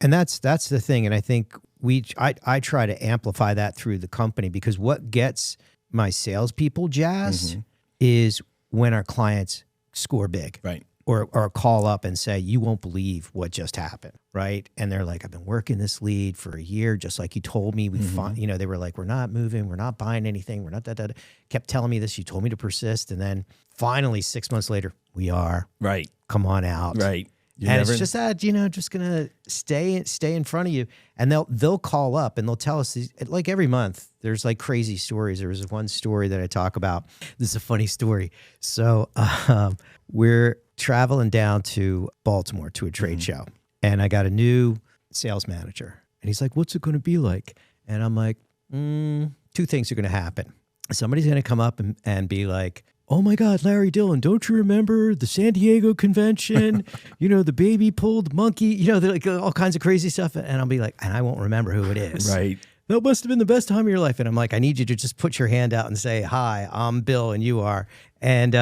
And that's the thing. And I think I try to amplify that through the company, because what gets my salespeople jazzed is when our clients score big. Right. Or call up and say, you won't believe what just happened, right? And they're like, I've been working this lead for a year, just like you told me. They were like, we're not moving, we're not buying anything, we're not that. Kept telling me this, you told me to persist. And then finally, 6 months later, we are. Right. Come on out. Right. It's just that, just going to stay in front of you. And they'll call up and they'll tell us, like every month, there's like crazy stories. There was one story that I talk about. This is a funny story. So we're traveling down to Baltimore to a trade show. And I got a new sales manager. And he's like, what's it going to be like? And I'm like, two things are going to happen. Somebody's going to come up and be like, oh my God, Larry Dillon, don't you remember the San Diego convention? The baby pulled monkey, they're like all kinds of crazy stuff. And I'll be like, and I won't remember who it is. Right. That must have been the best time of your life. And I'm like, I need you to just put your hand out and say, hi, I'm Bill and you are. And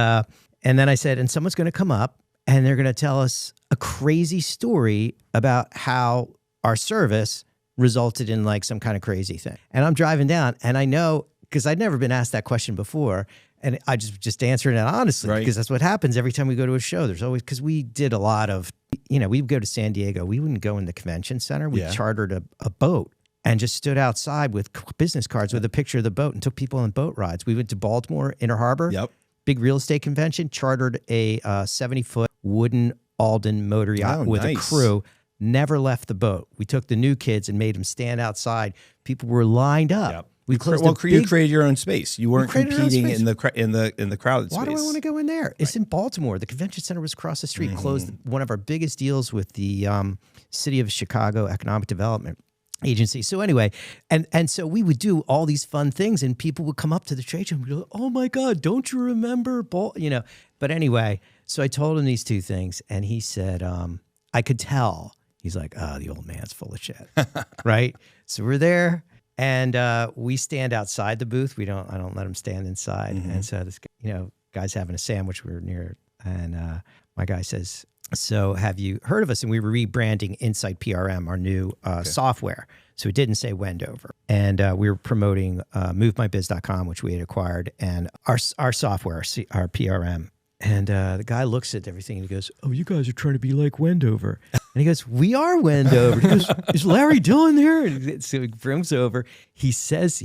then I said, and someone's going to come up and they're going to tell us a crazy story about how our service resulted in like some kind of crazy thing. And I'm driving down and I know, because I'd never been asked that question before. And I just answered it honestly, right. Because that's what happens every time we go to a show. There's always, because we did a lot of, we'd go to San Diego. We wouldn't go in the convention center. We chartered a boat and just stood outside with business cards with a picture of the boat and took people on boat rides. We went to Baltimore, Inner Harbor, big real estate convention, chartered a 70-foot wooden Alden motor yacht with a crew, never left the boat. We took the new kids and made them stand outside. People were lined up. Yep. We closed you created your own space. You weren't competing in the crowded space. Why do I want to go in there? It's in Baltimore. The convention center was across the street. Closed one of our biggest deals with the City of Chicago Economic Development Agency. So anyway, and so we would do all these fun things, and people would come up to the trade show and go, "Oh my God, don't you remember?" But anyway, so I told him these two things, and he said, "I could tell." He's like, "Oh, the old man's full of shit," right? So we're there. And we stand outside the booth. I don't let them stand inside. And so this, guy's having a sandwich. We were near, and my guy says, "So have you heard of us?" And we were rebranding Insight PRM, our new software. So it didn't say Wendover. And we were promoting MoveMyBiz.com, which we had acquired, and our software, our PRM. And the guy looks at everything and he goes, "Oh, you guys are trying to be like Wendover." And he goes, "We are Wendover." He goes, "Is Larry Dillon there?" And so he brings over. He says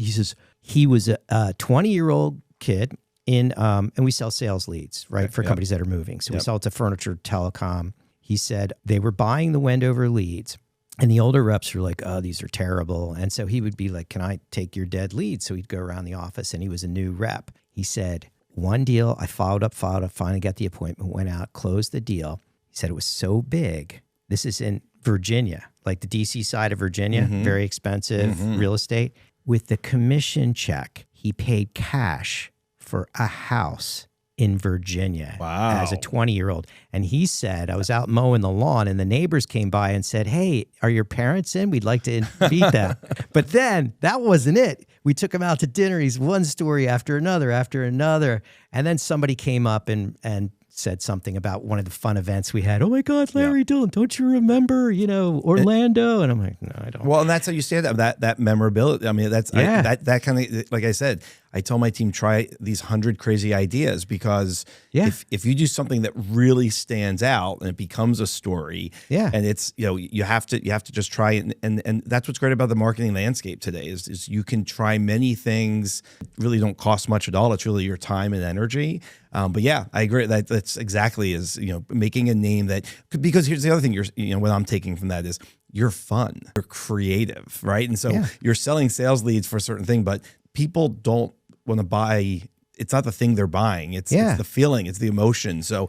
he was a 20-year-old kid and we sell sales leads, right, for companies that are moving. So we sell it to furniture, telecom. He said they were buying the Wendover leads. And the older reps were like, "Oh, these are terrible." And so he would be like, "Can I take your dead leads?" So he'd go around the office, and he was a new rep. He said, "One deal, I followed up, finally got the appointment, went out, closed the deal." He said it was so big. This is in Virginia, like the DC side of Virginia, very expensive real estate. With the commission check, he paid cash for a house in Virginia as a 20-year-old. And he said, I was out mowing the lawn and the neighbors came by and said, "Hey, are your parents in? We'd like to meet them." But then that wasn't it. We took him out to dinner. He's one story after another. And then somebody came up and said something about one of the fun events we had. "Oh my God, Larry Dillon, don't you remember, Orlando?" And I'm like, "No, I don't." Well, and that's how you stand up, that memorability. I mean, that's that kind of, like I said, I tell my team, try these 100 crazy ideas, because if you do something that really stands out and it becomes a story, and it's, you have to just try it. And that's what's great about the marketing landscape today is you can try many things, really don't cost much at all. It's really your time and energy. But yeah, I agree. That's exactly is, making a name because here's the other thing what I'm taking from that is you're fun, you're creative, right? And so you're selling sales leads for a certain thing, but people don't want to buy. It's not the thing they're buying. It's the feeling, it's the emotion. So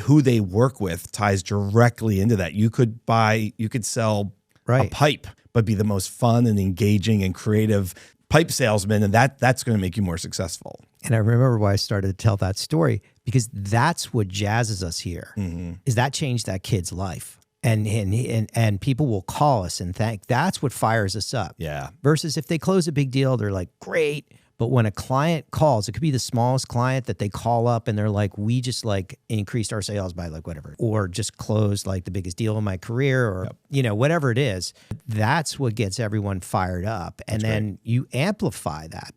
who they work with ties directly into that. You could sell a pipe, but be the most fun and engaging and creative pipe salesman, and that's going to make you more successful. And I remember why I started to tell that story, because that's what jazzes us here, is that changed that kid's life. And people will call us and thank. That's what fires us up. Yeah. Versus if they close a big deal, they're like, "Great, But when a client calls, it could be the smallest client that they call up and they're like, we just like increased our sales by like whatever, or just closed like the biggest deal in my career, or, you know, whatever it is. That's what gets everyone fired up. And then you amplify that.